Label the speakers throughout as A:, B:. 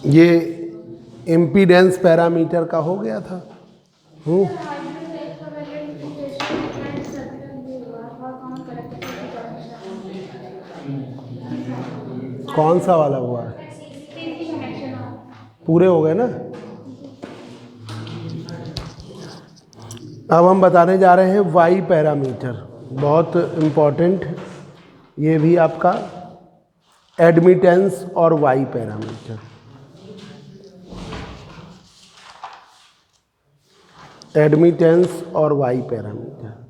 A: ये impedance parameter का हो गया था। कौन सा वाला हुआ? पूरे हो गए ना। अब हम बताने जा रहे हैं वाई पैरामीटर, बहुत इम्पॉर्टेंट ये भी आपका, एडमिटेंस और वाई पैरामीटर। एडमिटेंस और वाई पैरामीटर।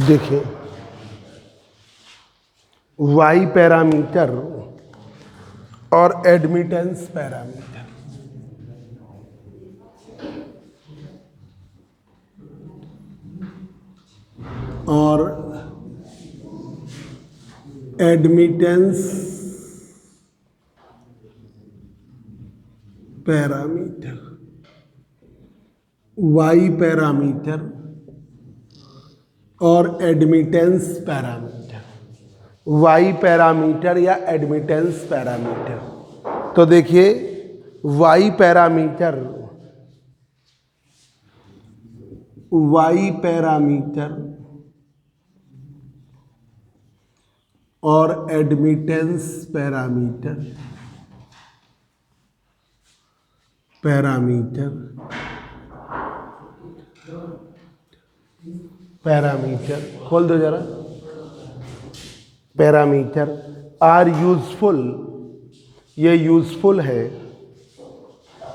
A: देखिए, वाई पैरामीटर और एडमिटेंस पैरामीटर, और एडमिटेंस पैरामीटर, वाई पैरामीटर और एडमिटेंस पैरामीटर, वाई पैरामीटर या एडमिटेंस पैरामीटर। तो देखिए, वाई पैरामीटर, वाई पैरामीटर और एडमिटेंस पैरामीटर, पैरामीटर खोल दो जरा। पैरामीटर आर यूजफुल, ये यूजफुल है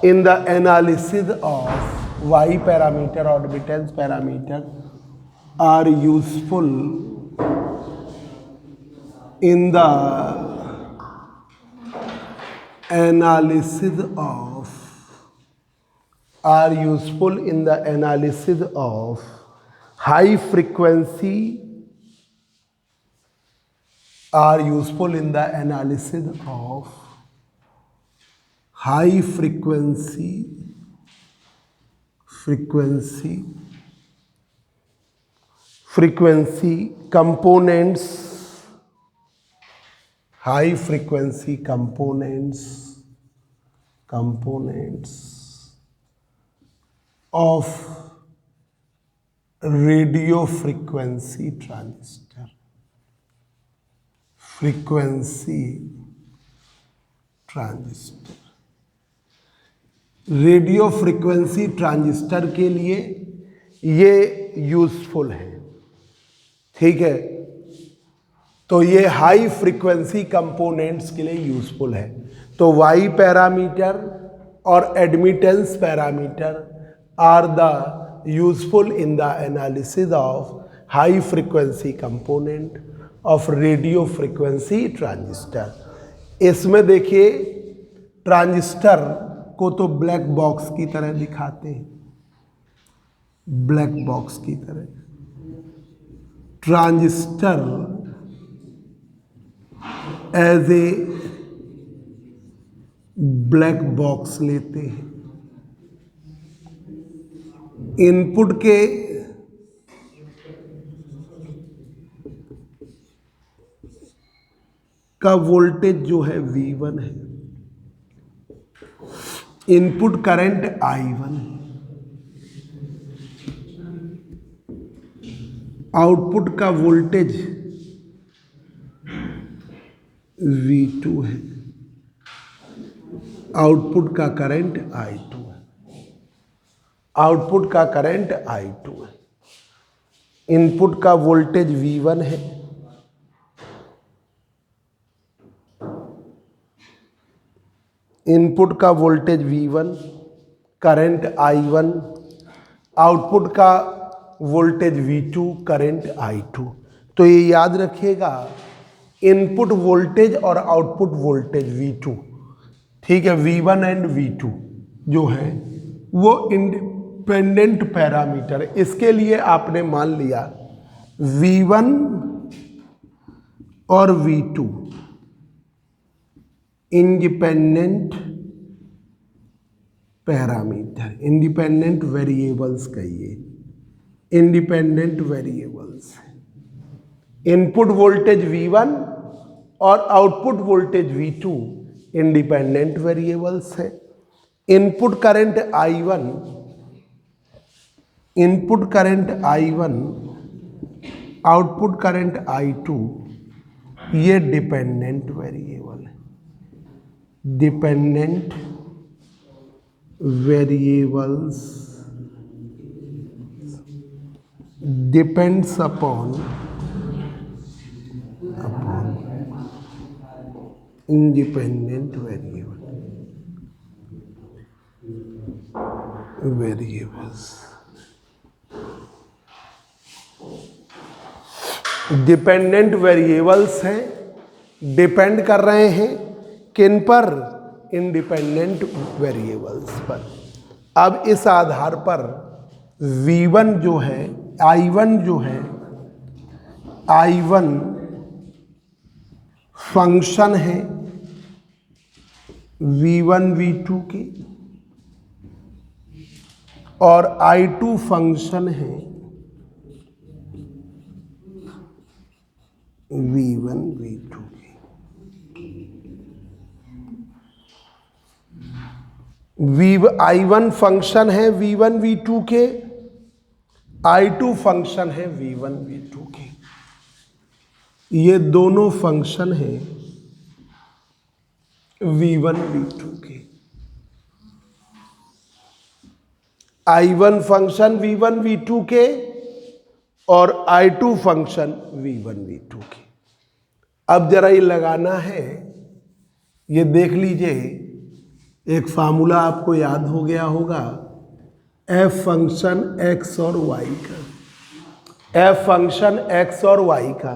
A: in the analysis of Y parameter और admittance parameter are useful in the analysis of, are useful in the analysis of high frequency, are useful in the analysis of high frequency components, high frequency components of radio frequency transistor, radio frequency transistor के लिए ये useful है, ठीक है। तो ये high frequency components के लिए यूजफुल है। तो वाई पैरामीटर और admittance parameter are the useful in the analysis of high frequency component of radio frequency transistor. इसमें देखिए, ट्रांजिस्टर को तो ब्लैक बॉक्स की तरह दिखाते हैं, ब्लैक बॉक्स की तरह। Transistor as a black box लेते हैं। इनपुट के का वोल्टेज जो है V1 है, इनपुट करंट I1 है, आउटपुट का वोल्टेज V2 है, आउटपुट का करंट I2 है, आउटपुट का करंट I2 है। इनपुट का वोल्टेज V1 है, इनपुट का voltage V1, current I1, output का वोल्टेज V2, करंट I2। तो ये याद रखिएगा, इनपुट वोल्टेज और आउटपुट वोल्टेज V2, ठीक है, V1 एंड V2 जो है वो इंडिपेंडेंट पैरामीटर। इसके लिए आपने मान लिया V1 और V2 independent parameter, independent variables कहिए, independent variables. Input voltage V1 और output voltage V2 independent variables है। Input current I1, input current I1, output current I2, ये डिपेंडेंट वेरिएबल है। Dependent variables depends upon independent variables. Dependent variables हैं, depend कर रहे हैं किन पर? इंडिपेंडेंट वेरिएबल्स पर। अब इस आधार पर V1 जो है, I1 जो है, I1 फंक्शन है V1 V2 की, और I2 फंक्शन है V1 V2 की। I1 फंक्शन है V1 V2 के, I2 फंक्शन है V1 V2 के। ये दोनों फंक्शन है V1 V2 के। I1 फंक्शन V1 V2 के और I2 फंक्शन V1 V2 के। अब जरा ये लगाना है, ये देख लीजिए, एक फार्मूला आपको याद हो गया होगा, f फंक्शन x और y का, f फंक्शन x और y का।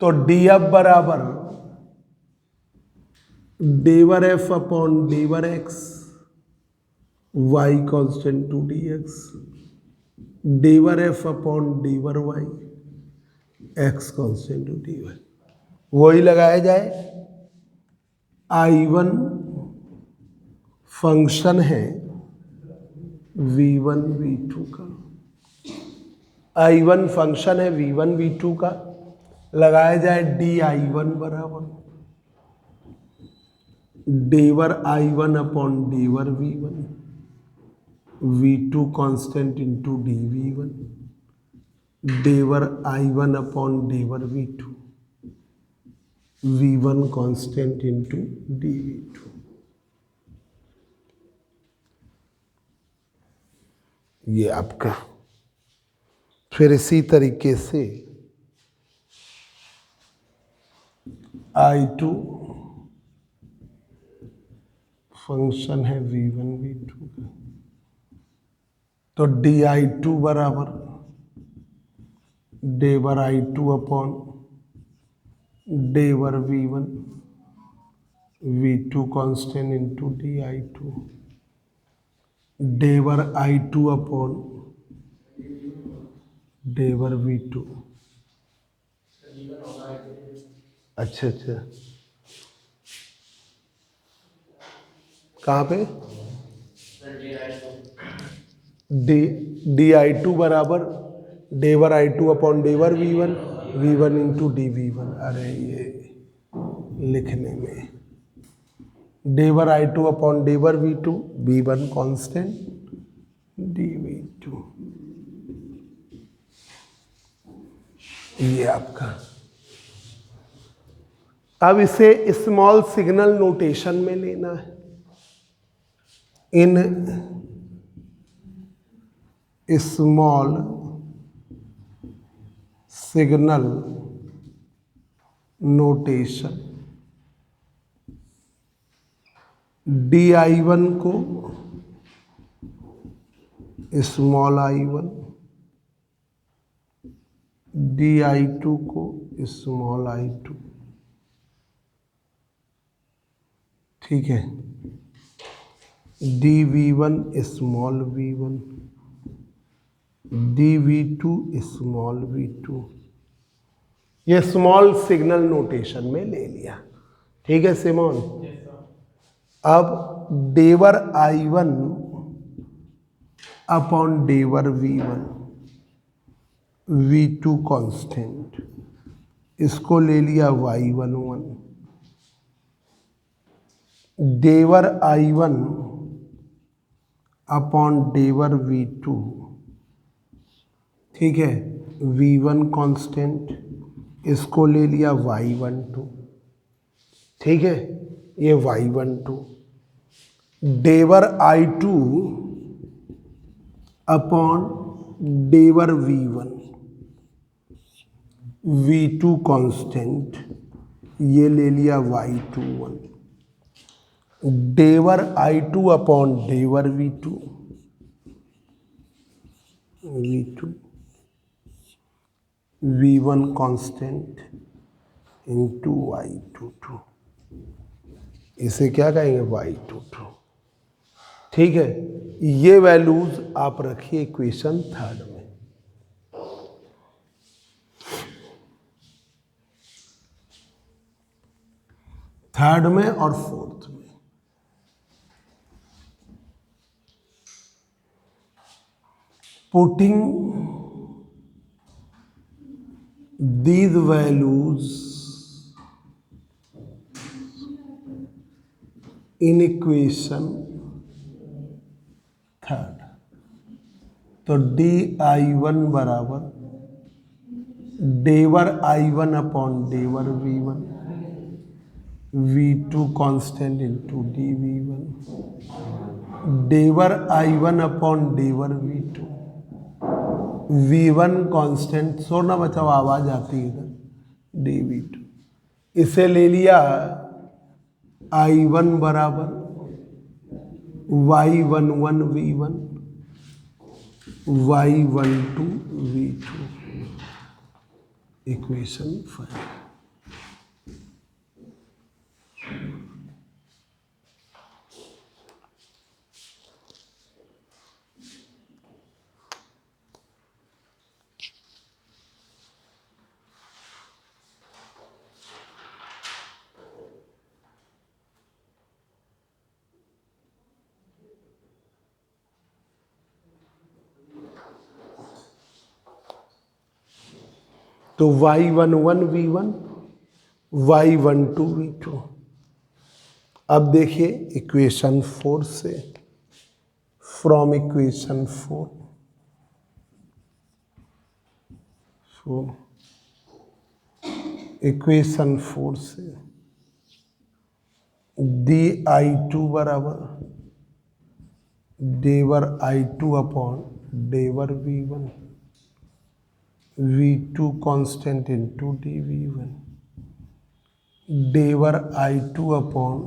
A: तो df बराबर डेवर f अपॉन डेवर x, y constant to dx, डेवर f अपॉन डेवर y, x constant to dy। वही लगाया जाए। I1 फंक्शन है V1 V2 का, I1 फंक्शन है V1 V2 का, लगाया जाए di1 बराबर डेवर I1 अपॉन डेवर V1, V2 constant into dV1, डेवर I1 अपॉन डेवर V2, V1 constant into dV2। ये आपका। फिर इसी तरीके से I2 फंक्शन है V1 V2 का, तो di2 बराबर डेवर I2 अपॉन डेवर V1, V2 constant into di2, डेवर I2 अपॉन डेवर V2। अच्छा, कहाँ पे? di2 बराबर डेवर I2 अपॉन डेवर V1, V1 इंटू dV1। अरे ये लिखने में डेवर I2 अपॉन डेवर V2, V1 कांस्टेंट, dV2। ये आपका। अब इसे स्मॉल सिग्नल नोटेशन में लेना है। In small signal notation, di1 को स्मॉल i1, di2 को स्मॉल i2, ठीक है, dv1 small v1, dv2 small v2, ये स्मॉल सिग्नल नोटेशन में ले लिया, ठीक है सिमोन। अब डेवर i1 अपॉन डेवर v1, v2 कांस्टेंट, इसको ले लिया y11, डेवर i1 अपॉन डेवर v2, ठीक है, v1 कांस्टेंट, इसको ले लिया y12, ठीक है, ये y12, डेवर i2 अपॉन डेवर v1, v2 कांस्टेंट, ये ले लिया y21, डेवर i2 अपॉन डेवर v2, v1 constant into y22, इसे क्या कहेंगे y22, ठीक है। ये वैल्यूज आप रखिए इक्वेशन थर्ड में। थर्ड में और फोर्थ में putting these values in equation third, तो di1 बराबर डेवर i1 अपॉन डेवर v1, v2 constant into dv1, डेवर i1 अपॉन डेवर v2, v1 कांस्टेंट, सोना बचाओ आवाज आती है इधर, dv2, इसे ले लिया i1 बराबर y11 v1, y12 v2, equation 5। तो y11 v1, y12 v2। अब देखिए इक्वेशन 4 से, फ्रॉम इक्वेशन 4 इक्वेशन 4 से di2 बराबर डेवर i2 अपॉन डेवर v1, v2 constant into dv1, डेवर i2 अपॉन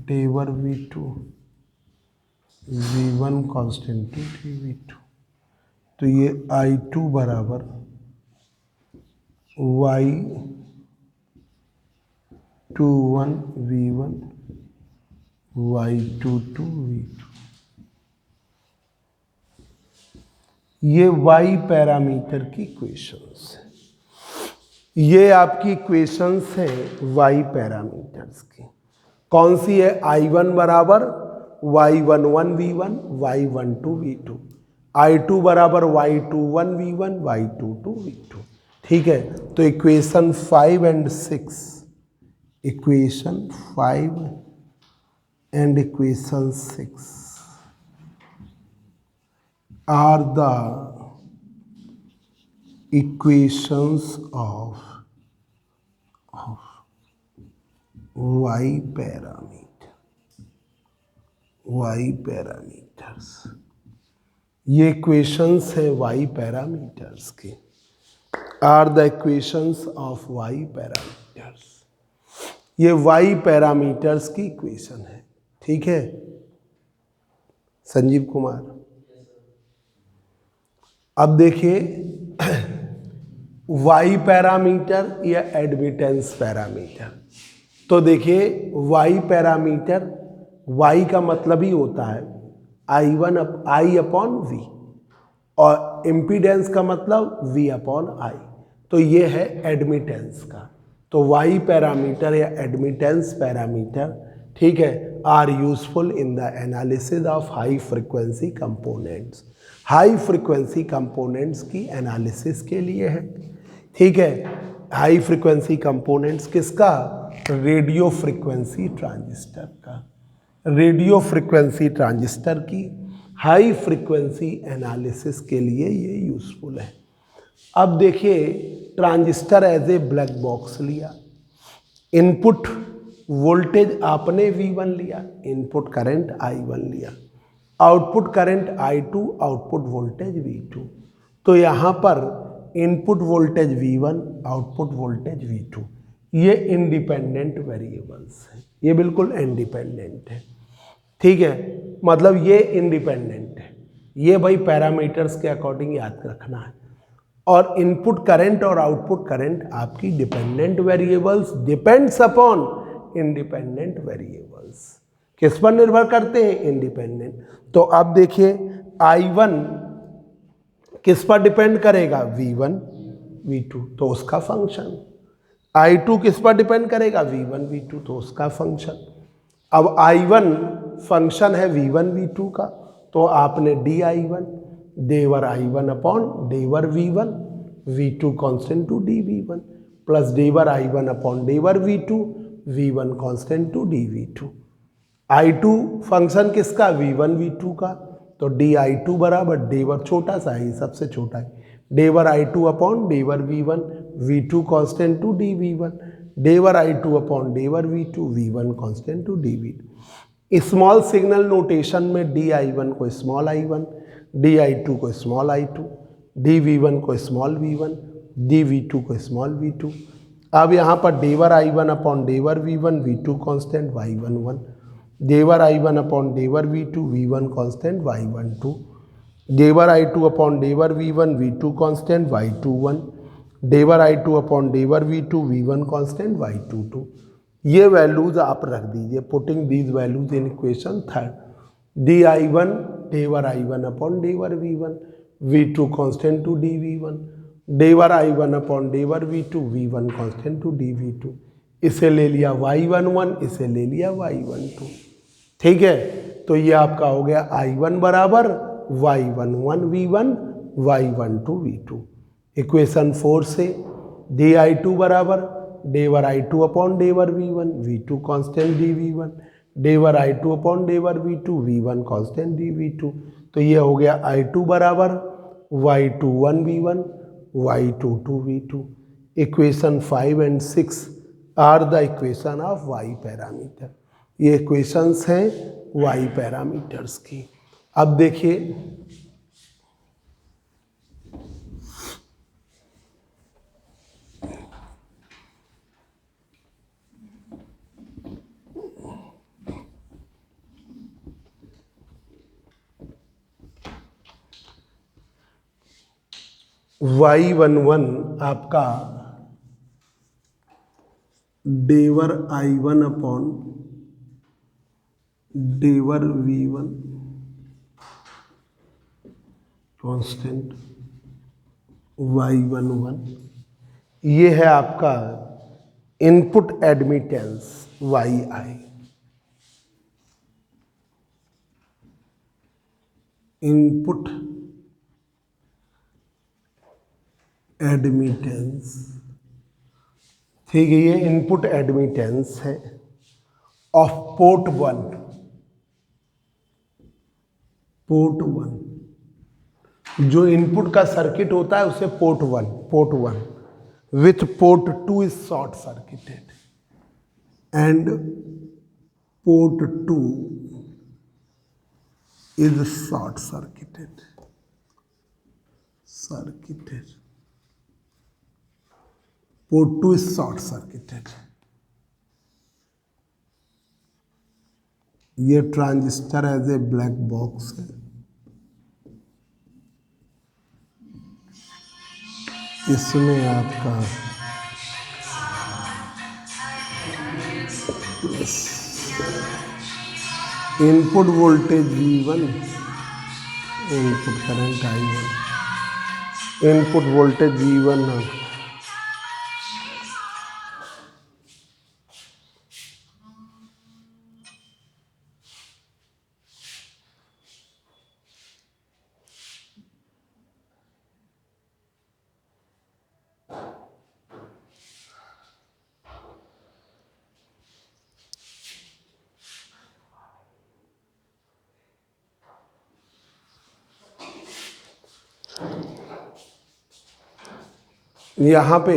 A: डेवर v2, v1 constant into dv2, तो ये i2 बराबर y21 v1, y22 v2। ये y पैरामीटर की इक्वेशंस है, ये आपकी इक्वेशंस है y पैरामीटर्स की। कौन सी है? i1 बराबर y11 v1, y12 v2, i2 बराबर y21 v1, y22 v2। ठीक है, तो equation 5 and 6, equation 5 and equation 6 are the equations of y parameters. ये इक्वेशंस है y पैरामीटर्स की, are the equations of y parameters. ये वाई पैरामीटर्स की equation है। ठीक है संजीव कुमार। अब देखिए वाई पैरामीटर या एडमिटेंस पैरामीटर। तो देखिए वाई पैरामीटर, वाई का मतलब ही होता है आई अपॉन वी, और इम्पीडेंस का मतलब वी अपॉन आई। तो ये है एडमिटेंस का। तो वाई पैरामीटर या एडमिटेंस पैरामीटर, ठीक है, are useful in the analysis of high frequency components. High frequency components की एनालिसिस के लिए है। ठीक है, हाई फ्रिक्वेंसी कंपोनेंट्स किसका? रेडियो फ्रिक्वेंसी ट्रांजिस्टर का। रेडियो फ्रिक्वेंसी ट्रांजिस्टर की हाई फ्रिक्वेंसी एनालिसिस के लिए ये यूजफुल है। अब देखिए transistor as a black box लिया, इनपुट वोल्टेज आपने V1 लिया, इनपुट करंट I1 लिया, output current I2, output voltage V2। तो यहाँ पर input voltage V1, output voltage V2, ये इंडिपेंडेंट वेरिएबल्स हैं, ये बिल्कुल इंडिपेंडेंट है। ठीक है, मतलब ये इंडिपेंडेंट है, ये भाई पैरामीटर्स के अकॉर्डिंग याद रखना है। और इनपुट करंट और आउटपुट करंट आपकी dependent variables depends upon independent variables. किस पर निर्भर करते हैं? इंडिपेंडेंट। तो अब देखिए I1 किस पर डिपेंड करेगा? V1 V2, तो उसका फंक्शन। I2 किस पर डिपेंड करेगा? V1 V2, तो उसका फंक्शन। अब I1 फंक्शन है V1 V2 का, तो आपने dI1 देवर I1 अपॉन देवर V1, V2 constant to dV1, plus देवर I1 अपॉन देवर V2, V1 constant to dV2। I2 function किसका? V1 V2 का, तो dI2 बराबर देवर छोटा सा है, सबसे छोटा है, देवर I2 अपॉन देवर V1, V2 constant to dV1, देवर I2 अपॉन देवर V2, V1 constant to dV2। Small signal notation में dI1 को स्मॉल I1, dI2 को स्मॉल I2, dV1 को स्मॉल V1, dV2 को स्मॉल V2। अब यहाँ पर देवर I1 अपॉन देवर V1, V2 कांस्टेंट Y11, देवर I1 अपॉन देवर V2, V1 कांस्टेंट Y12, देवर I2 अपॉन देवर V1, V2 कांस्टेंट Y21, देवर I2 अपॉन देवर V2, V1 कांस्टेंट Y22। ये वैल्यूज आप रख दीजिए, putting these values in equation third. dI1 देवर I1 अपॉन देवर V1, V2 constant to dV1, देवर I1 अपॉन देवर V2, V1 constant to dV2। इसे ले लिया Y11, इसे ले लिया Y12। ठीक है, तो ये आपका हो गया I1 बराबर Y11 V1, Y12 V2। Equation 4 से dI2 बराबर देवर I2 अपॉन देवर V1, V2 कांस्टेंट dV1, देवर I2 अपॉन देवर V2, V1 कांस्टेंट dV2। तो ये हो गया I2 बराबर Y21 V1, Y22 V2। Equation 5 and 6 are the equation of Y parameter. ये इक्वेशंस हैं वाई पैरामीटर्स की। अब देखिए Y11 आपका देवर I1 अपॉन देवर V1 कांस्टेंट Y11, ये है आपका input admittance YI। Input admittance, ठीक है, ये इनपुट एडमिटेंस है ऑफ पोर्ट 1। पोर्ट 1 जो इनपुट का सर्किट होता है उसे port 1 with port 2 is short circuited and port 2 is short circuited. Port 2 is short circuited ये transistor as a black box है, इसमें आपका input voltage V1, input current I1, input voltage V1 है। यहाँ पे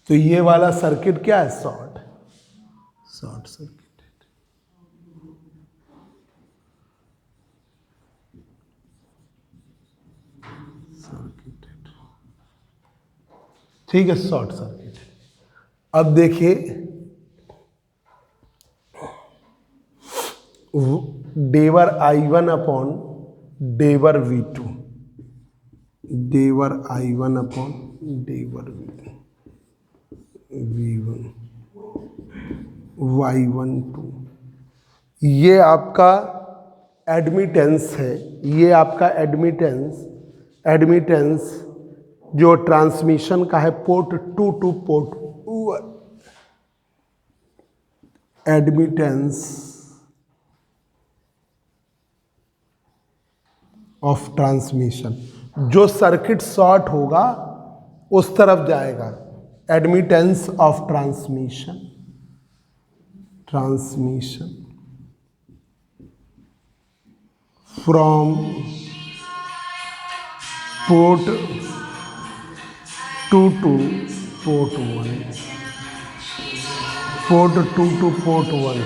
A: तो ये वाला सर्किट क्या है? Short circuit. ठीक है, शॉर्ट सर्किट। अब देखिए डेवर I1 अपॉन डेवर V2, डेवर I1 अपॉन डेवर V1 Y12, ये आपका एडमिटेंस है, ये आपका एडमिटेंस जो ट्रांसमिशन का है port 2 to port 1, admittance of transmission. जो सर्किट शॉर्ट होगा उस तरफ जाएगा, admittance of transmission from port 2 to port 1, port 2 to port 1।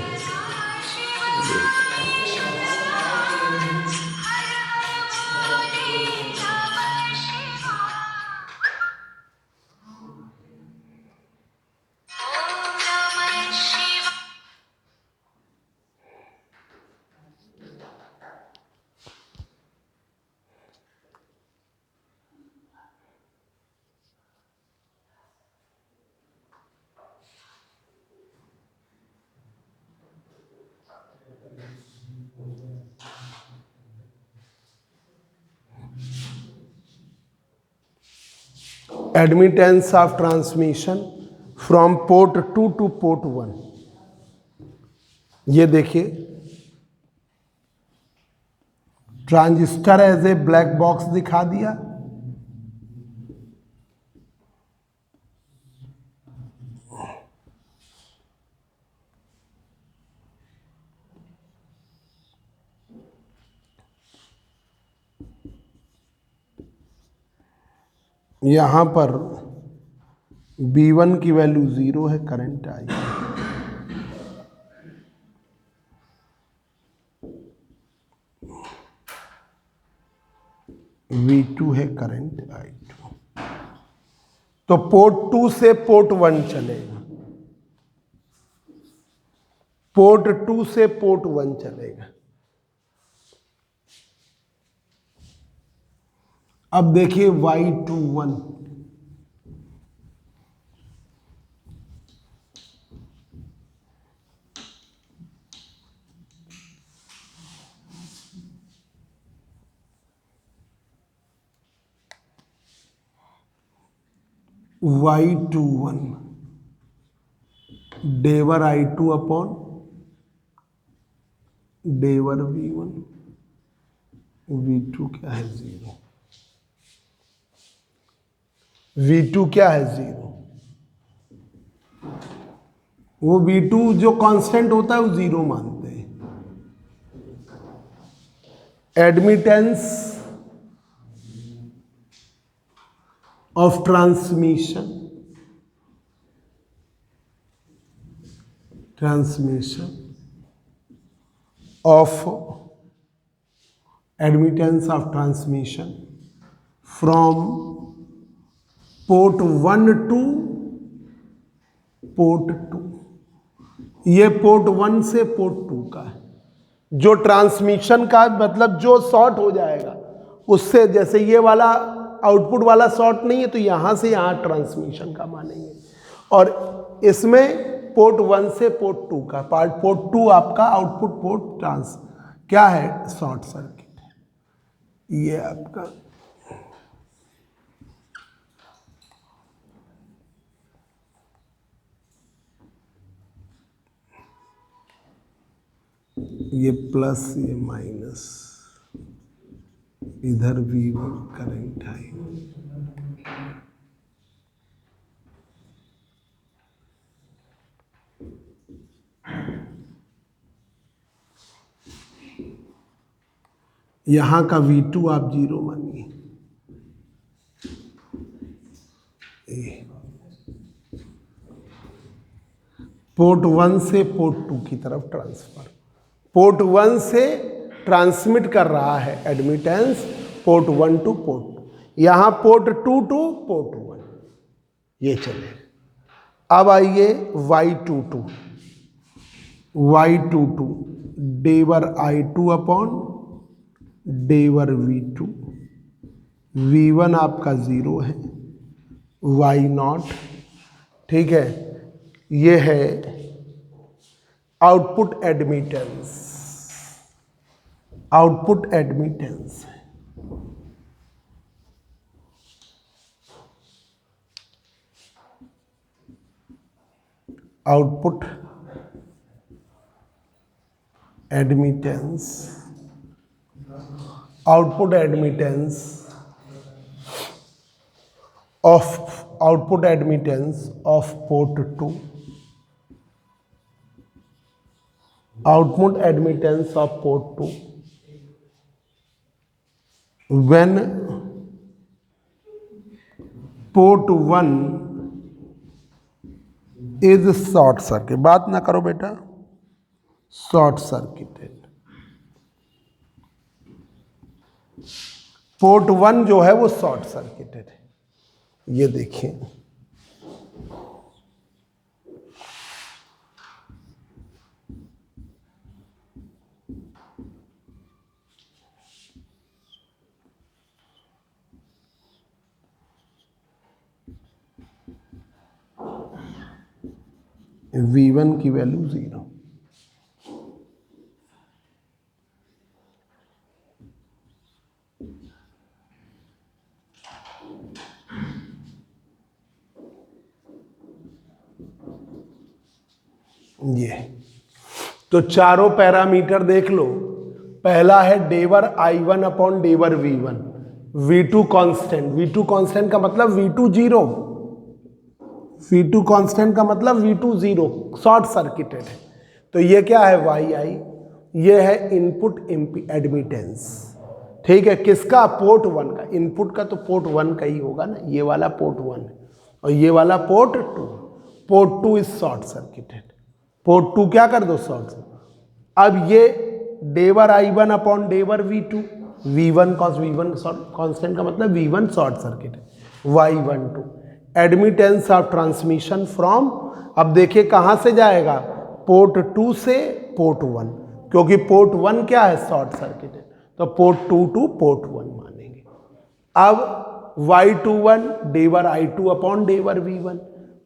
A: Admittance of transmission from port 2 to port 1। ये देखिए transistor as a black box दिखा दिया, यहां पर V1 की वैल्यू 0 है, करंट I, V2 है करंट I2। तो पोर्ट 2 से पोर्ट 1 चलेगा, पोर्ट 2 से पोर्ट 1 चलेगा। अब देखिए Y21, Y21 डेवर I2 अपॉन डेवर V1, V2 क्या है 0, V2 क्या है 0, वो V2 जो कांस्टेंट होता है वो 0 मानते हैं। Admittance of transmission of admittance of transmission from port 1 two port 2, ये पोर्ट 1 से पोर्ट 2 का है। जो ट्रांसमिशन का मतलब जो शॉर्ट हो जाएगा उससे, जैसे ये वाला आउटपुट वाला शॉर्ट नहीं है तो यहां से यहां ट्रांसमिशन का मानेंगे, और इसमें पोर्ट 1 से पोर्ट 2 का, पोर्ट 2 आपका आउटपुट पोर्ट क्या है, शॉर्ट सर्किट है। ये आपका ये प्लस ये माइनस, इधर V1 करंट है। यहां का V2 आप 0 मानिए। पोर्ट 1 से पोर्ट 2 की तरफ ट्रांसफर, पोर्ट 1 से ट्रांसमिट कर रहा है एडमिटेंस पोर्ट 1 टू पोर्ट 2, यहां पोर्ट 2 टू पोर्ट 1, ये चले। अब आइए Y22, Y22 डेवर I2 अपॉन डेवर V2, V1 आपका 0 है, Y0, ठीक है। ये है output admittance, output admittance output admittance, output admittance of output admittance of port 2, output admittance of port 2 when port 1 is short circuit, बात ना करो बेटा, शॉर्ट सर्किटेड। पोर्ट 1 जो है वो शॉर्ट सर्किटेड है, ये देखिए। V1 की वैल्यू 0, ये। तो चारों पैरामीटर देख लो। पहला है डेवर I1 अपॉन डेवर V1, V2 constant, V2 constant का मतलब V2 0, V2 कांस्टेंट का मतलब V2 0, शॉर्ट सर्किटेड है। तो ये क्या है YI, ये है इनपुट एडमिटेंस, ठीक है। किसका, पोर्ट 1 का। इनपुट का तो पोर्ट 1 का ही होगा ना, ये वाला पोर्ट 1 है और ये वाला port 2। Port 2 is short circuited, port 2 क्या कर दो, शॉर्ट। अब ये डेवर I1 अपॉन डेवर V2, V1 कांस्टेंट का मतलब V1 शॉर्ट सर्किट है। Y12 admittance of transmission from, अब देखिए कहां से जाएगा, पोर्ट 2 से पोर्ट 1, क्योंकि पोर्ट 1 क्या है, शॉर्ट सर्किट है, तो पोर्ट 2 टू पोर्ट 1 मानेंगे। अब Y21 डेवर I2 अपॉन डेवर V1,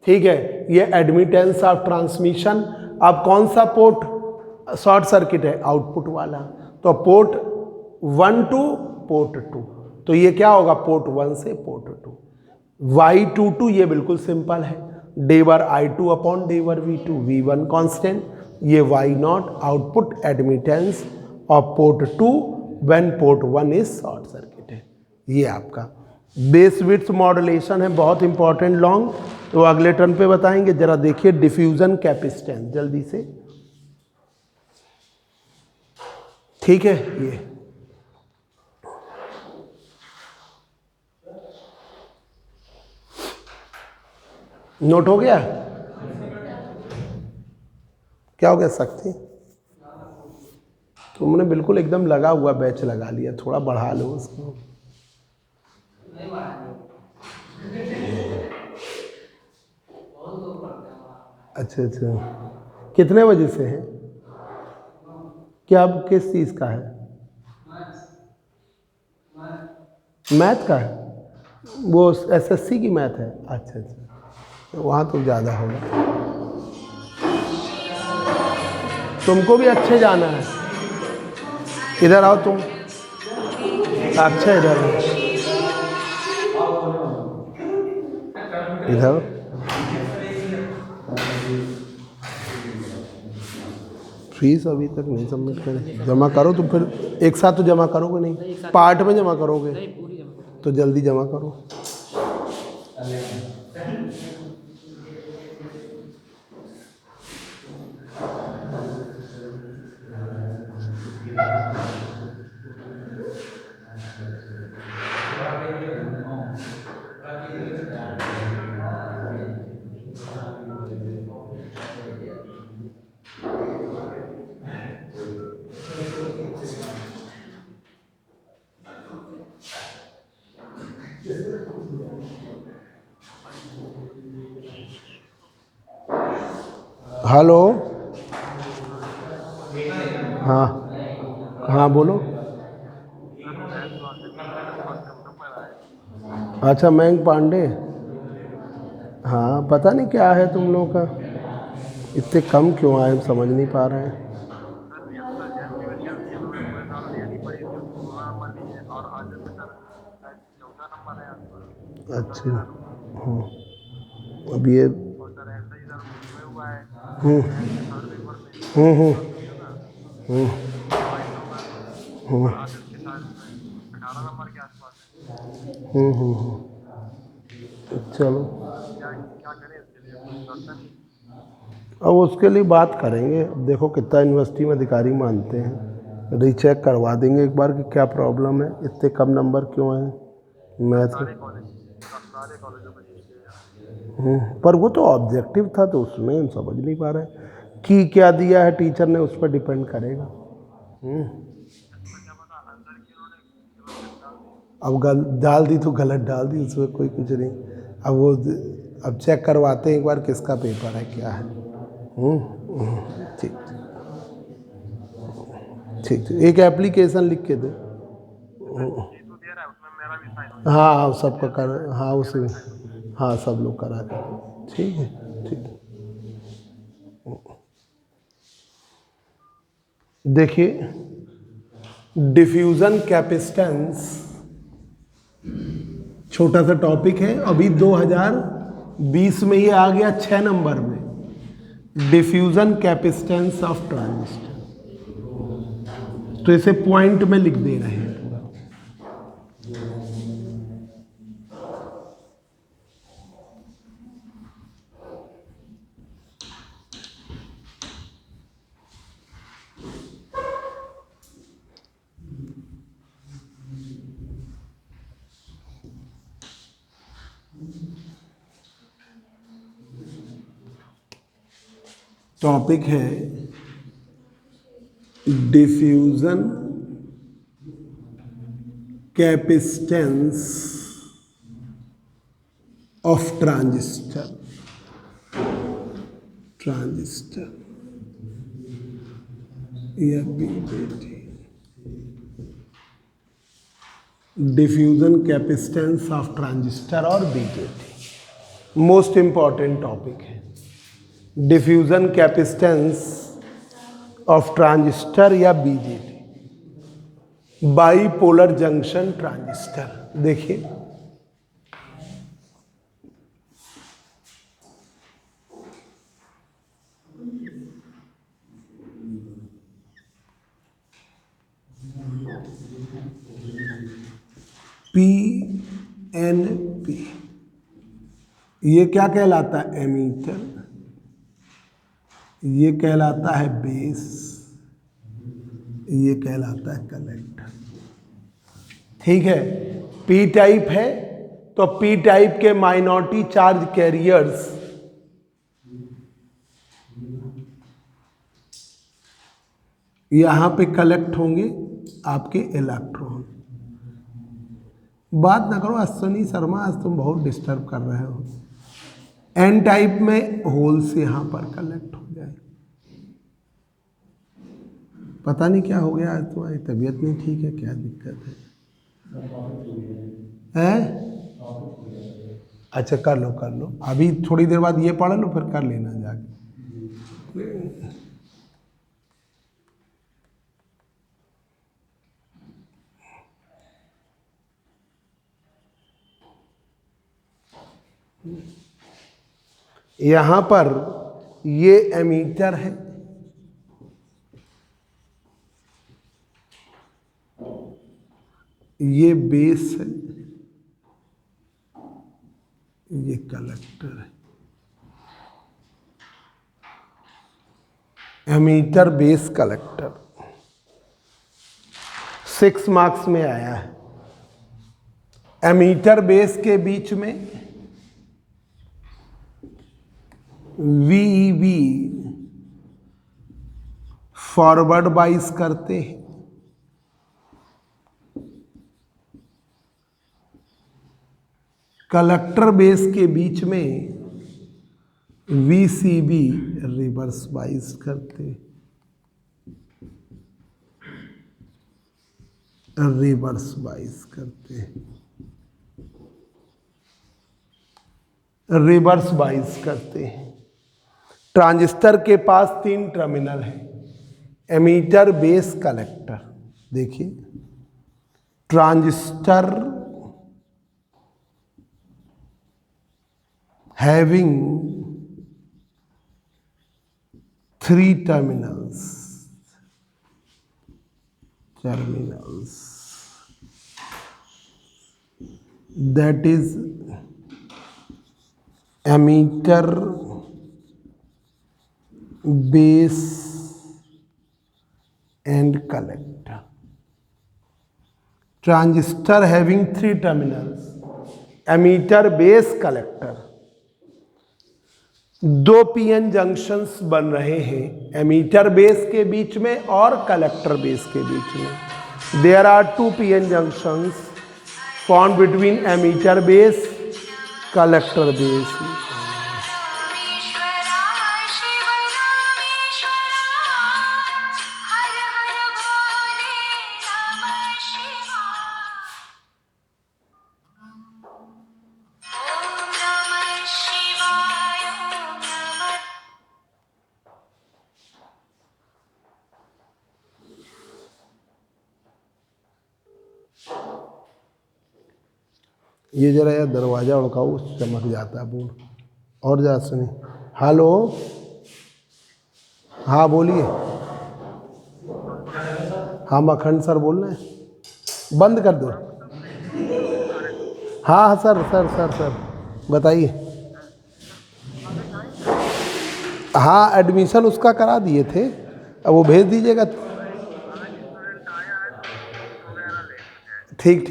A: ठीक है। ये एडमिटेंस ऑफ ट्रांसमिशन, अब कौन सा पोर्ट शॉर्ट सर्किट है, आउटपुट वाला, तो पोर्ट 1 टू पोर्ट 2, तो ये क्या होगा, पोर्ट 1 से पोर्ट 2। Y22 ये बिल्कुल सिंपल है, डेवर I2 अपॉन डेवर V2, V1 कांस्टेंट, ये Y0 output admittance of port 2 when port 1 is short circuit है। ये आपका बेस विड्थ मॉड्यूलेशन है, बहुत इंपॉर्टेंट लॉन्ग, तो अगले टर्न पे बताएंगे। जरा देखिए डिफ्यूजन कैपेसिटेंस जल्दी से, ठीक है। ये नोट हो गया, क्या हो गया, सकती तुमने बिल्कुल एकदम लगा हुआ बैच लगा लिया, थोड़ा बढ़ा लो उसको। अच्छा अच्छा, कितने बजे से है? क्या अब किस चीज़ का है? मैथ का है? वो एसएससी की मैथ है? अच्छा अच्छा, वहाँ तो ज़्यादा होगा। तुमको भी अच्छे जाना है, इधर आओ तुम। अच्छा इधर आओ। इधर फीस अभी तक नहीं सबमिट करें, जमा करो तो फिर एक साथ तो जमा करोगे नहीं, पार्ट में जमा करोगे तो जल्दी जमा करो। हेलो, हाँ हाँ बोलो। अच्छा मयंक पांडे, हाँ पता नहीं क्या है तुम लोगों का, इतने कम क्यों आए, हम समझ नहीं पा रहे हैं। अच्छा हाँ, अब ये हम्म हम्म हम्म हम्म चलो अब उसके लिए बात करेंगे, देखो कितना यूनिवर्सिटी में अधिकारी मानते हैं, रीचेक करवा देंगे एक बार कि क्या प्रॉब्लम है, इतने कम नंबर क्यों आए मैथ में। पर वो तो ऑब्जेक्टिव था तो उसमें हम समझ नहीं पा रहे कि क्या दिया है टीचर ने, उस पर डिपेंड करेगा। अब डाल दी तो गलत डाल दी, उसमें कोई कुछ नहीं। अब वो अब चेक करवाते हैं एक बार किसका पेपर है क्या है। ठीक ठीक ठीक, एक एप्लीकेशन लिख के दे। हाँ हाँ सबका कर, हाँ उसी में, हाँ सब लोग करा कर, ठीक है ठीक है। देखिए डिफ्यूज़न कैपेसिटेंस छोटा सा टॉपिक है, अभी 2020 में ये आ गया 6 नंबर में, डिफ्यूज़न कैपेसिटेंस ऑफ ट्रांजिस्टर। तो इसे पॉइंट में लिख दे रहे हैं पूरा। टॉपिक है diffusion capacitance of transistor, transistor या BJT, diffusion capacitance of transistor और बीजेटी मोस्ट इंपॉर्टेंट टॉपिक है। डिफ्यूज़न कैपेसिटेंस ऑफ ट्रांजिस्टर या बीजेटी, बाईपोलर जंक्शन ट्रांजिस्टर। देखिए पी एन पी, ये क्या कहलाता है? एमीटर, ये कहलाता है बेस, ये कहलाता है कलेक्टर। ठीक है, पी टाइप है तो पी टाइप के माइनॉरिटी चार्ज कैरियर्स यहाँ पे कलेक्ट होंगे आपके इलेक्ट्रॉन। बात ना करो अश्विनी शर्मा, आज तुम बहुत डिस्टर्ब कर रहे हो। एन टाइप में होल्स यहाँ पर कलेक्ट हो जाए। पता नहीं क्या हो गया, आज तुम्हारी तबीयत नहीं ठीक है, क्या दिक्कत है? अच्छा कर लो, अभी थोड़ी देर बाद ये पढ़ लो, फिर कर लेना जाके। यहां पर ये एमीटर है, ये बेस है, ये कलेक्टर है। एमीटर बेस कलेक्टर 6 मार्क्स में आया है। एमीटर बेस के बीच में VEB फॉरवर्ड बाइस करते हैं, कलेक्टर बेस के बीच में VCB रिवर्स बाइस करते हैं, रिवर्स बाइस करते हैं, रिवर्स बाइस करते हैं। ट्रांजिस्टर के पास 3 टर्मिनल हैं, एमीटर बेस कलेक्टर। देखिए transistor having 3 terminals, that is emitter base and collector. Transistor having 3 terminals, emitter base collector। 2 PN junctions बन रहे हैं एमीटर बेस के बीच में और कलेक्टर बेस के बीच में। There are 2 PN junctions formed between emitter base, collector base। ये जरा यार दरवाज़ा उड़काओ, चमक जाता है बोर्ड। और जा सुनी। हेलो, हाँ बोलिए। हाँ मखंड सर बोल रहे हैं, बंद कर दो। हाँ हाँ सर बताइए। हाँ एडमिशन उसका करा दिए थे, अब वो भेज दीजिएगा। ठीक।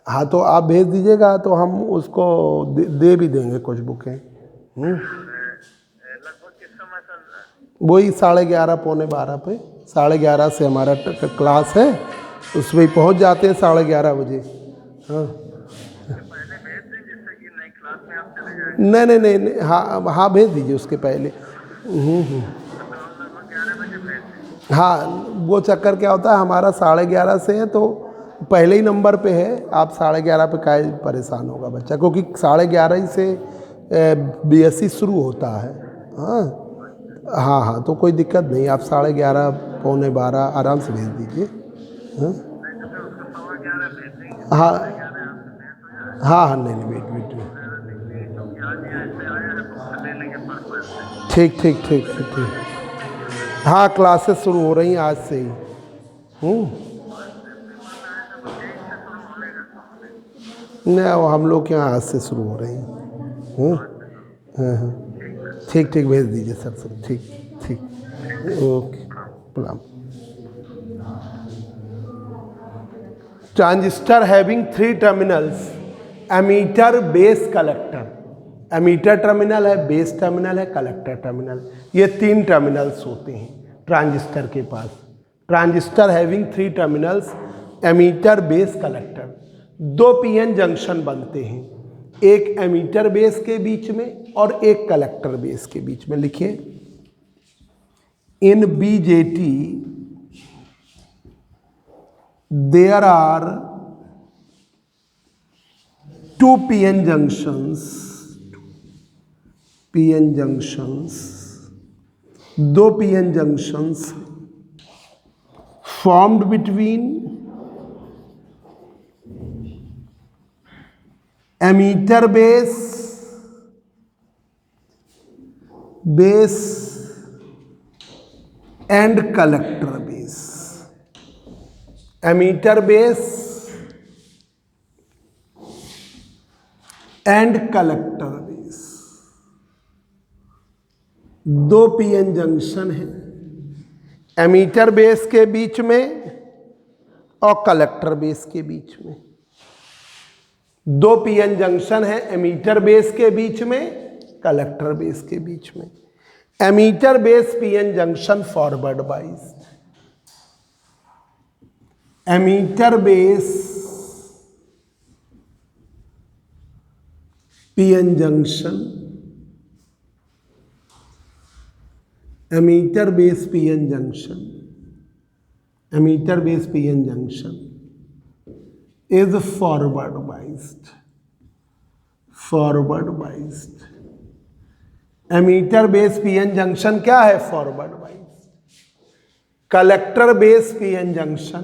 A: हाँ तो आप भेज दीजिएगा तो हम उसको दे भी देंगे कुछ बुकें। वही 11:30 पौने 12 पे, 11:30 से हमारा क्लास है, उसमें पहुंच जाते हैं 11:30 बजे। हाँ नहीं, हाँ भेज दीजिए उसके पहले। हाँ वो चक्कर क्या होता है, हमारा 11:30 से है तो पहले ही नंबर पे है। आप 11:30 पे काहे परेशान होगा बच्चा, क्योंकि 11:30 ही से BSc शुरू होता है। हाँ तो कोई दिक्कत नहीं, आप 11:30 पौने 12 आराम से भेज दीजिए। हाँ नहीं वेट। ठीक। हाँ क्लासेस शुरू हो रही हैं आज से ही। नहीं वो हम लोग के यहाँ आज से शुरू हो रही हैं। हाँ ठीक भेज दीजिए सर। ठीक ओके प्रणाम। Transistor having 3 terminals, emitter base collector. Emitter terminal है, बेस टर्मिनल है, कलेक्टर टर्मिनल। ये 3 टर्मिनल्स होते हैं ट्रांजिस्टर के पास। Transistor having 3 terminals, emitter, base, collector. 2 PN junction बनते हैं, एक एमीटर बेस के बीच में और एक कलेक्टर बेस के बीच में। लिखिए, in BJT there are 2 PN junctions, 2 PN junctions formed between emitter base and collector base, emitter base and collector base। 2 PN junction है एमीटर बेस के बीच में और कलेक्टर बेस के बीच में। 2 पीएन जंक्शन है एमीटर बेस के बीच में, कलेक्टर बेस के बीच में। Emitter base PN junction forward biased, emitter base PN junction, emitter base PN junction, emitter base PN junction is forward biased, forward biased. Emitter base PN junction क्या है? Forward biased. Collector base PN junction,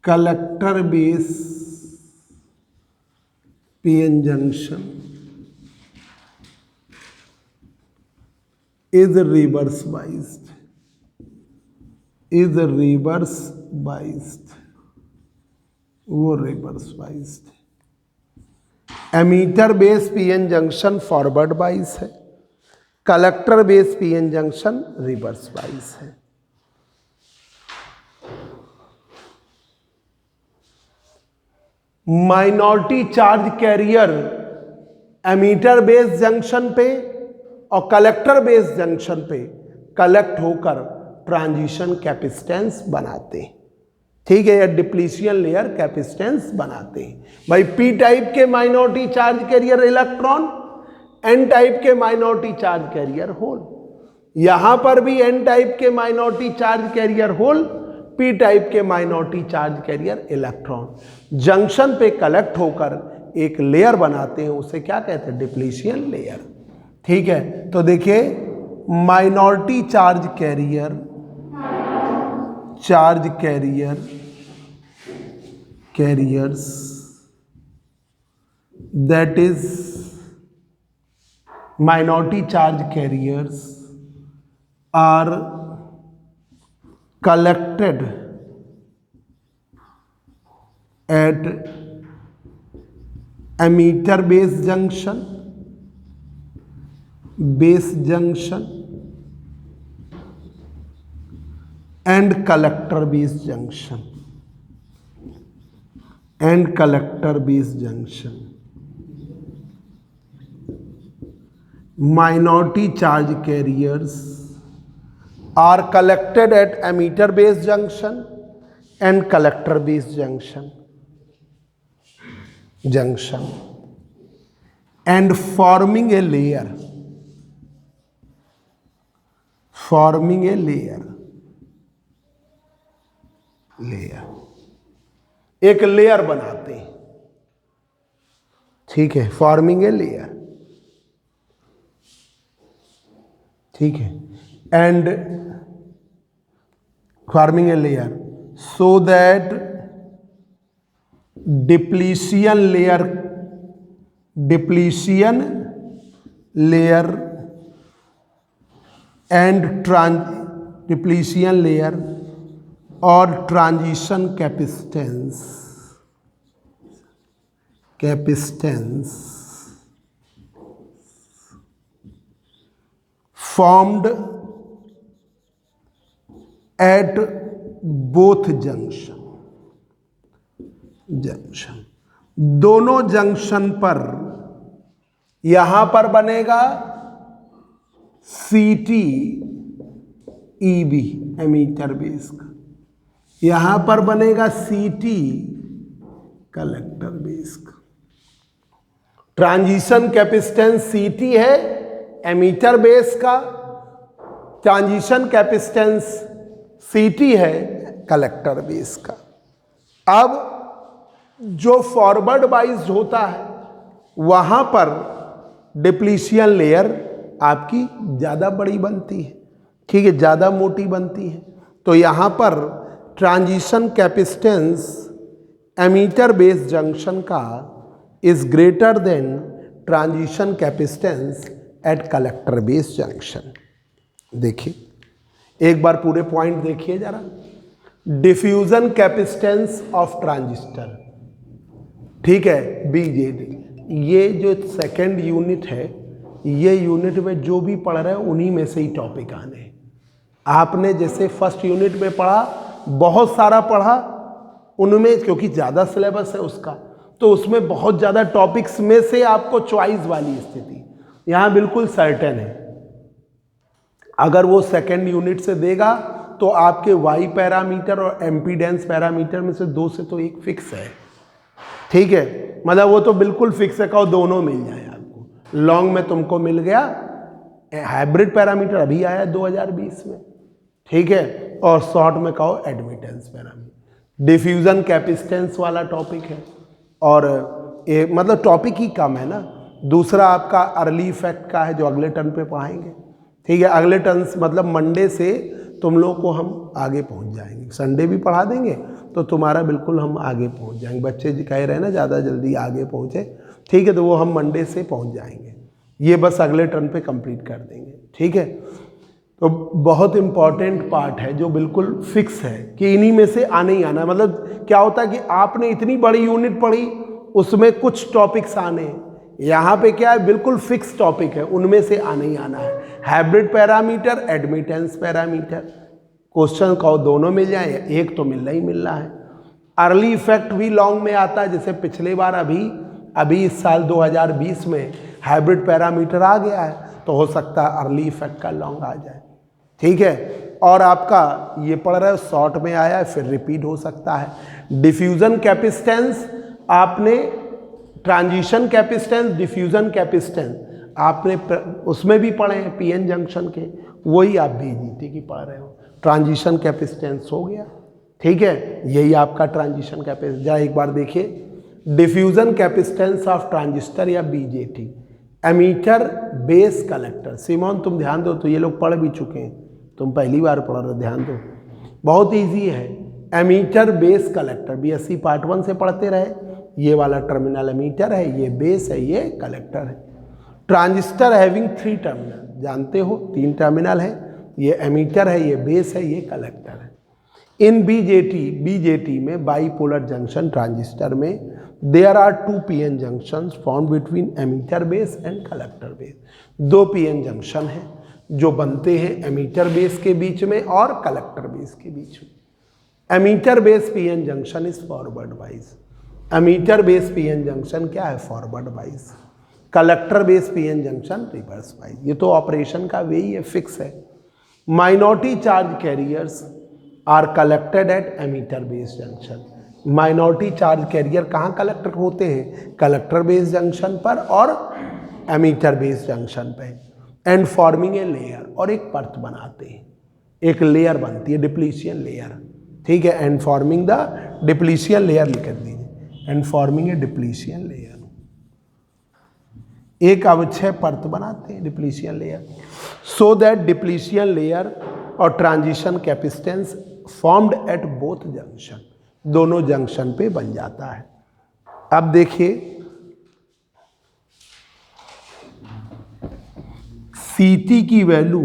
A: collector base PN junction is reverse biased, is reverse biased, वो reverse biased। Emitter base PN junction forward बाइस है, collector base PN junction reverse bias है। Minority charge carrier emitter base junction पे और collector base junction पे collect होकर transition capacitance बनाते हैं। ठीक है, या डिप्लीशन लेयर कैपेसिटेंस बनाते हैं। भाई पी टाइप के minority charge carrier electron, N type के माइनॉरिटी चार्ज कैरियर होल। यहां पर भी एन टाइप के minority charge carrier hole, P type के minority charge carrier electron junction पे कलेक्ट होकर एक लेयर बनाते हैं, उसे क्या कहते हैं? Depletion layer. ठीक है, तो देखिए minority charge carrier, charge carriers that is minority charge carriers are collected at emitter base junction and collector base junction minority charge carriers are collected at emitter base junction and collector base junction and forming a layer एक layer बनाते हैं। ठीक है, forming a layer. ठीक है, and forming a layer so that depletion layer and depletion layer और transition capacitance formed at both junction दोनों junction पर यहां पर बनेगा CT EB एमीटर बेस का, यहां पर बनेगा CT कलेक्टर बेस का। ट्रांजिशन कैपेसिटेंस CT है एमीटर बेस का, ट्रांजिशन कैपेसिटेंस CT है कलेक्टर बेस का। अब जो फॉरवर्ड वाइज होता है वहां पर डिप्लीशन लेयर आपकी ज़्यादा बड़ी बनती है, ठीक है, ज़्यादा मोटी बनती है। तो यहाँ पर transition capacitance emitter base junction का is greater than transition capacitance at collector base junction. देखिए एक बार पूरे पॉइंट देखिए जरा। डिफ्यूजन कैपेसिटेंस ऑफ ट्रांजिस्टर, ठीक है, BJT, ये जो सेकंड यूनिट है, ये यूनिट में जो भी पढ़ रहे हैं उन्हीं में से ही टॉपिक आने हैं। आपने जैसे फर्स्ट यूनिट में पढ़ा, बहुत सारा पढ़ा उनमें, क्योंकि ज़्यादा सिलेबस है उसका, तो उसमें बहुत ज़्यादा टॉपिक्स में से आपको चॉइस वाली स्थिति यहाँ बिल्कुल सर्टेन है। अगर वो सेकंड यूनिट से देगा तो आपके वाई पैरामीटर और एम्पीडेंस पैरामीटर में से दो से तो एक फिक्स है, ठीक है, मतलब वो तो बिल्कुल फिक्स है, कहो दोनों मिल जाए आपको। लॉन्ग में तुमको मिल गया हाइब्रिड पैरामीटर, अभी आया 2020 में, ठीक है, और शॉर्ट में कहो एडमिटेंस पैरामीटर। डिफ्यूजन कैपेसिटेंस वाला टॉपिक है और मतलब टॉपिक ही कम है ना। दूसरा आपका अर्ली इफेक्ट का है जो अगले टर्न पे पढ़ाएंगे, ठीक है। अगले टर्न मतलब मंडे से तुम लोग को हम आगे पहुंच जाएंगे, संडे भी पढ़ा देंगे तो तुम्हारा बिल्कुल हम आगे पहुंच जाएंगे। बच्चे जी कह रहे हैं ना ज़्यादा जल्दी आगे पहुंचे, ठीक है, तो वो हम मंडे से पहुंच जाएंगे, ये बस अगले टर्न पे कंप्लीट कर देंगे, ठीक है। तो बहुत इंपॉर्टेंट पार्ट है जो बिल्कुल फिक्स है कि इन्हीं में से आने ही आना है। मतलब क्या होता है कि आपने इतनी बड़ी यूनिट पढ़ी, उसमें कुछ टॉपिक्स आने हैं, यहाँ पे क्या है बिल्कुल फिक्स टॉपिक है, उनमें से आने ही आना है। Hybrid parameter, admittance parameter, question कहो दोनों मिल जाए, एक तो मिलना ही मिलना है। अर्ली इफेक्ट भी लॉन्ग में आता है, जैसे पिछले बार अभी इस साल 2020 में हाइब्रिड पैरामीटर आ गया है, तो हो सकता है अर्ली इफेक्ट का लॉन्ग आ जाए, ठीक है। और आपका ये पढ़ रहे हो शॉर्ट में आया है, फिर रिपीट हो सकता है। डिफ्यूजन कैपेसिटेंस आपने, ट्रांजिशन कैपेसिटेंस, डिफ्यूजन कैपेसिटेंस आपने उसमें भी पढ़े हैं पीएन जंक्शन के, वही आप बीजीटी की पढ़ रहे हो। ट्रांजिशन कैपेसिटेंस हो गया, ठीक है, यही आपका ट्रांजिशन कैपेसिटेंस। जरा एक बार देखिए, डिफ्यूजन कैपेसिटेंस ऑफ ट्रांजिस्टर या BJT, emitter base collector. Simon तुम ध्यान दो, तो ये लोग पढ़ भी चुके हैं, तुम पहली बार पढ़ रहे हो, ध्यान दो, बहुत इजी है। Emitter base collector, BSc part 1 से पढ़ते रहे, ये वाला टर्मिनल एमीटर है, ये बेस है, ये कलेक्टर है। ट्रांजिस्टर हैविंग 3 टर्मिनल, जानते हो 3 टर्मिनल है, ये एमीटर है, ये बेस है, ये कलेक्टर है। इन बीजेटी में बाईपोलर जंक्शन ट्रांजिस्टर में there are 2 PN junctions formed between emitter base and collector base. 2 PN junction हैं जो बनते हैं एमीटर बेस के बीच में और कलेक्टर बेस के बीच में। Emitter base PN junction is forward wise, emitter base PN junction क्या है, forward wise. Collector base PN junction reverse wise. ये तो ऑपरेशन का वे ही है, फिक्स है। Minority charge carriers are collected at emitter base junction. Minority charge carrier कहाँ collect होते हैं, कलेक्टर बेस जंक्शन पर और एमीटर बेस जंक्शन पे, एंड फॉर्मिंग ए लेयर, और एक परत बनाते हैं, एक लेयर बनती है डिप्लीशन लेयर, ठीक है। And forming the depletion layer लिख दीजिए, and forming a depletion layer, एक अवक्षय परत बनाते हैं depletion layer, so that depletion layer और transition capacitance formed at both junction, दोनों जंक्शन पे बन जाता है। अब देखिए सीटी की वैल्यू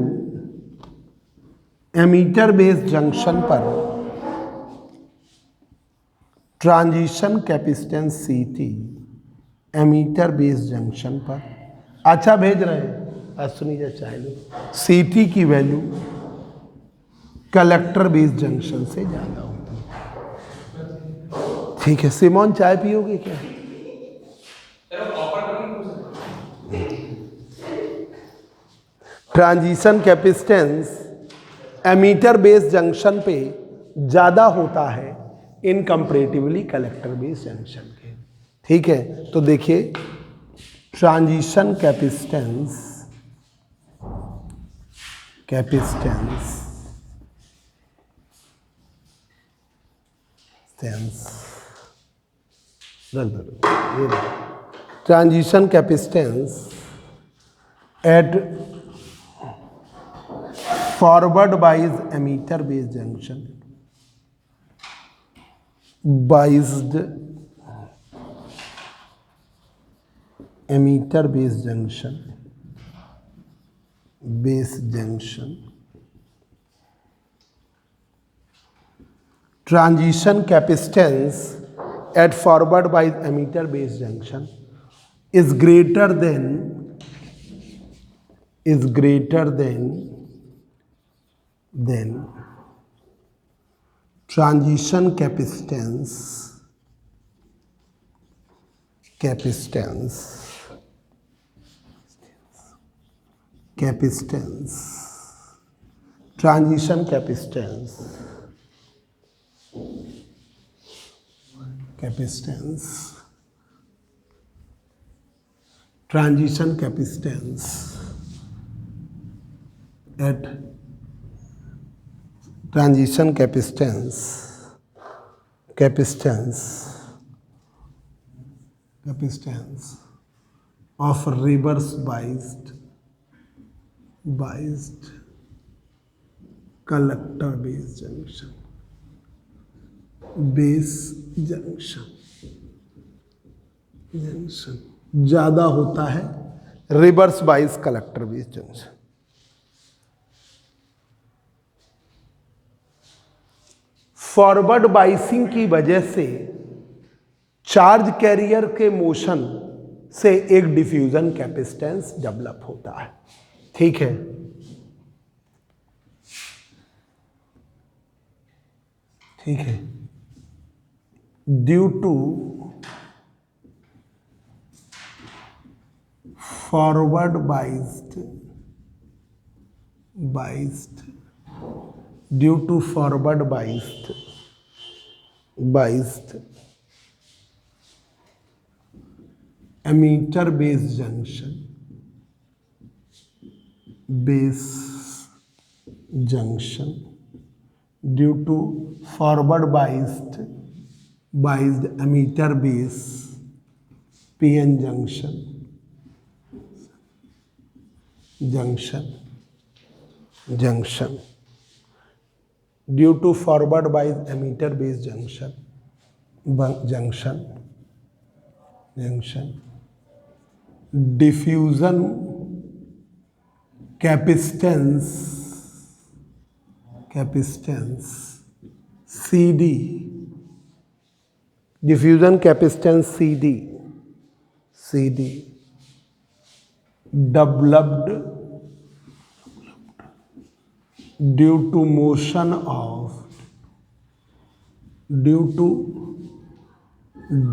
A: एमीटर बेस जंक्शन पर transition capacitance CT emitter base junction पर, अच्छा भेज रहे हैं, सुनिए चाहिए, सीटी की वैल्यू कलेक्टर बेस जंक्शन से ज़्यादा होती है, ठीक है। सिमोन चाय पियोगे क्या, transition capacitance emitter base junction पे ज़्यादा होता है in comparatively collector base junction के। ठीक है, तो देखिए transition capacitance transition capacitance at forward bias emitter base junction biased emitter base junction transition capacitance at forward bias emitter base junction is greater than transition capacitance transition capacitance at transition capacitance of reverse biased collector base junction ज्यादा होता है reverse bias collector base junction. Forward biasing की वजह से charge carrier के motion से एक diffusion capacitance develop होता है। ठीक है, due to forward biased emitter base junction due to forward biased emitter base PN junction due to forward biased emitter base junction diffusion capacitance CD diffusion capacitance CD developed due to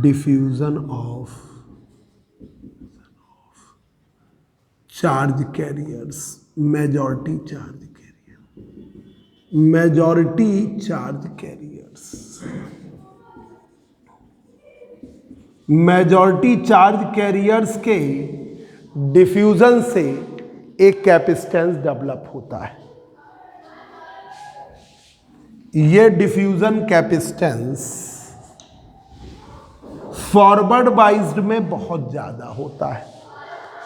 A: diffusion of charge carriers majority charge carriers के diffusion से एक capacitance develop होता है। ये diffusion capacitance forward biased में बहुत ज्यादा होता है,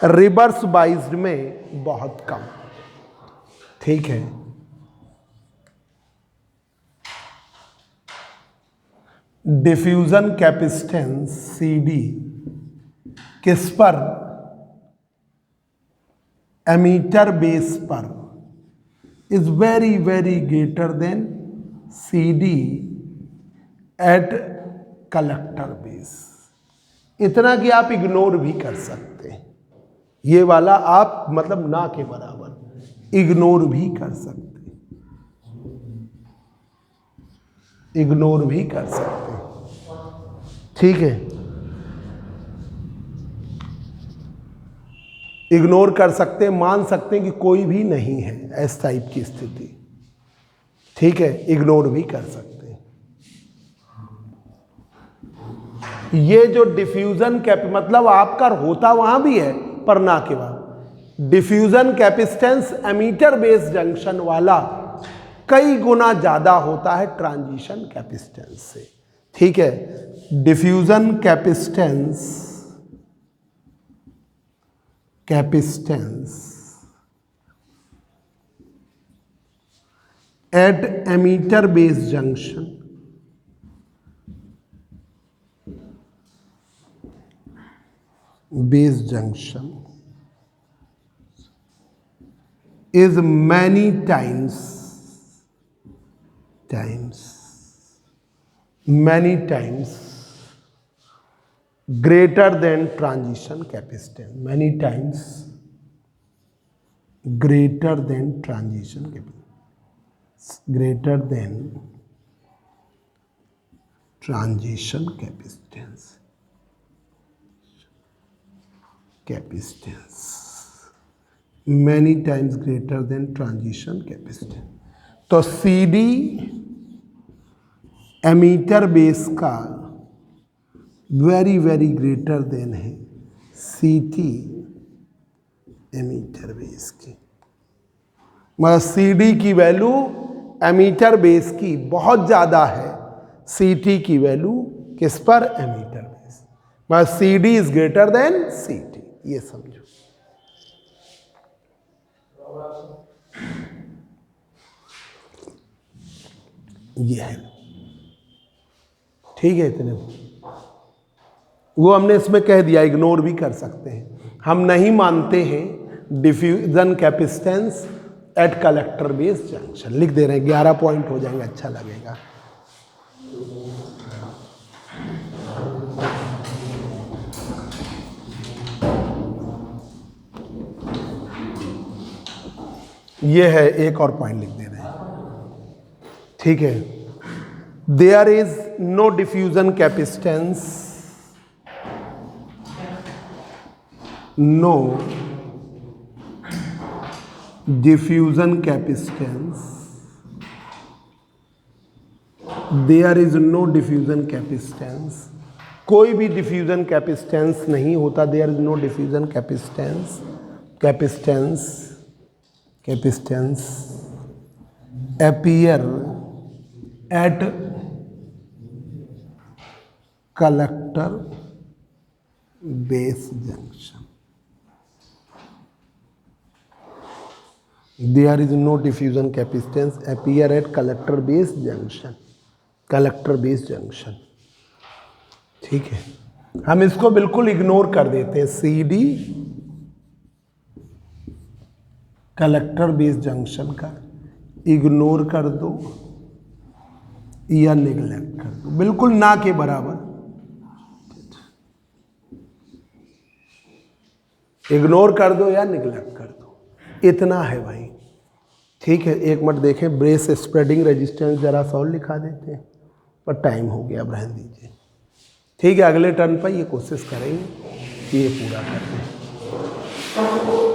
A: रिवर्स बाइज्ड में बहुत कम। ठीक है, डिफ्यूजन कैपेसिटेंस CD किस पर? एमीटर बेस पर is very greater than CD at collector base. इतना कि आप इग्नोर भी कर सकते हैं, ये वाला आप मतलब ना के बराबर इग्नोर भी कर सकते हैं। ठीक है, इग्नोर कर सकते हैं, मान सकते हैं कि कोई भी नहीं है, इस टाइप की स्थिति, ठीक है, इग्नोर भी कर सकते हैं। ये जो डिफ्यूजन मतलब आपका होता वहां भी है पर ना के बाद, diffusion capacitance emitter base junction वाला कई गुना ज्यादा होता है ट्रांजिशन कैपेसिटेंस से, ठीक है। Diffusion capacitance at emitter base junction is many times greater than transition capacitance, many times greater than transition capacitance, many times greater than transition capacitance। तो CD ammeter base का वेरी ग्रेटर देन है CT ammeter base की, मतलब CD की value emitter base की बहुत ज्यादा है, CT की वैल्यू किस पर, एमीटर बेस, मतलब CD is greater then CT, ये समझो। ये है, ठीक है, इतने वो हमने इसमें कह दिया, इग्नोर भी कर सकते हैं। हम नहीं मानते हैं diffusion capacitance at collector base junction, लिख दे रहे हैं, 11 पॉइंट हो जाएंगे, अच्छा लगेगा। ये है, एक और पॉइंट लिख दे रहे हैं, ठीक है। There is no diffusion capacitance, no diffusion capacitance, there is no diffusion capacitance, कोई भी डिफ्यूजन कैपेसिटेंस नहीं होता, there is no diffusion capacitance appear at collector base junction, there is no diffusion capacitance appear at collector base junction, ठीक है। हम इसको बिल्कुल ignore कर देते हैं, CD कलेक्टर बेस जंक्शन का इग्नोर कर दो या निगलेक्ट कर दो, बिल्कुल ना के बराबर, इग्नोर कर दो या निगलेक्ट कर दो, इतना है भाई, ठीक है। एक मिनट देखें, ब्रेस स्प्रेडिंग रेजिस्टेंस जरा सा और लिखा देते हैं, पर टाइम हो गया, अब रहने दीजिए, ठीक है। अगले टर्न पर ये कोशिश करेंगे कि ये पूरा कर दें।